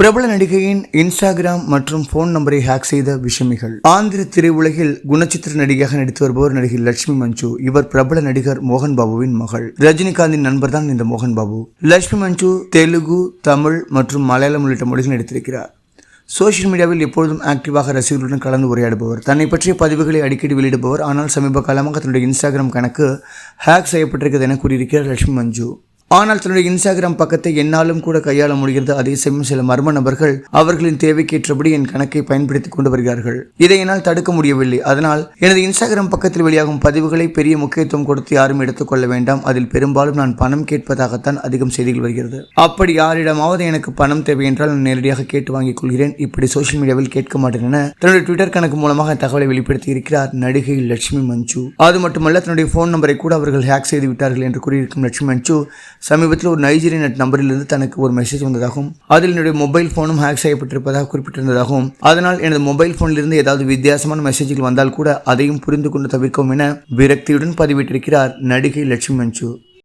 பிரபல நடிகையின் இன்ஸ்டாகிராம் மற்றும் போன் நம்பரை ஹேக் செய்த விஷமிகள். ஆந்திர திரையுலகில் குணச்சித்திர நடிகையாக நடித்து வருபவர் நடிகை லட்சுமி மஞ்சு. இவர் பிரபல நடிகர் மோகன் பாபுவின் மகள். ரஜினிகாந்தின் நண்பர் தான் இந்த மோகன் பாபு. லட்சுமி மஞ்சு தெலுங்கு, தமிழ் மற்றும் மலையாளம் உள்ளிட்ட மொழிகள் நடித்திருக்கிறார். சோசியல் மீடியாவில் எப்பொழுதும் ஆக்டிவாக ரசிகர்களுடன் கலந்து உரையாடுபவர். தன்னை பற்றிய பதிவுகளை அடிக்கடி வெளியிடுபவர். ஆனால் சமீப காலமாக தன்னுடைய இன்ஸ்டாகிராம் கணக்கு ஹேக் செய்யப்பட்டிருக்கிறது என கூறியிருக்கிறார் லட்சுமி மஞ்சு. ஆனால் தன்னுடைய இன்ஸ்டாகிராம் பக்கத்தை என்னாலும் கூட கையாள முடிகிறது. அதே சமயம் சில மர்ம நபர்கள் அவர்களின் தேவைக்கேற்றபடி என் கணக்கை பயன்படுத்திக் கொண்டு வருகிறார்கள். இதை என்னால் தடுக்க முடியவில்லை. அதனால் எனது இன்ஸ்டாகிராம் பக்கத்தில் வெளியாகும் பதிவுகளை பெரிய முக்கியத்துவம் கொடுத்து யாரும் எடுத்துக்கொள்ள வேண்டாம். அதில் பெரும்பாலும் நான் பணம் கேட்பதாகத்தான் அதிகம் செய்திகள் வருகிறது. அப்படி யாரிடமாவது எனக்கு பணம் தேவை என்றால் நான் நேரடியாக கேட்டு வாங்கிக் கொள்கிறேன். இப்படி சோசியல் மீடியாவில் கேட்க மாட்டேன் என தன்னுடைய ட்விட்டர் கணக்கு மூலமாக தகவலை வெளிப்படுத்தி இருக்கிறார் நடிகை லட்சுமி மஞ்சு. அது மட்டுமல்ல, தன்னுடைய போன் நம்பரை கூட அவர்கள் ஹேக் செய்து விட்டார்கள் என்று கூறியிருக்கும் லட்சுமி மஞ்சு சமீபத்தில் ஒரு நைஜீரிய நெட் நம்பரிலிருந்து தனக்கு ஒரு மெசேஜ் வந்ததாகவும் அதில் என்னுடைய மொபைல் போனும் ஹேக் செய்யப்பட்டிருப்பதாக குறிப்பிட்டிருந்ததாகவும் அதனால் எனது மொபைல் போனிலிருந்து ஏதாவது வித்தியாசமான மெசேஜ்கள் வந்தால் கூட அதையும் புரிந்து கொண்டு தவிர்க்கவும் என விரக்தியுடன் பதிவிட்டிருக்கிறார் நடிகை லட்சுமி மஞ்சு.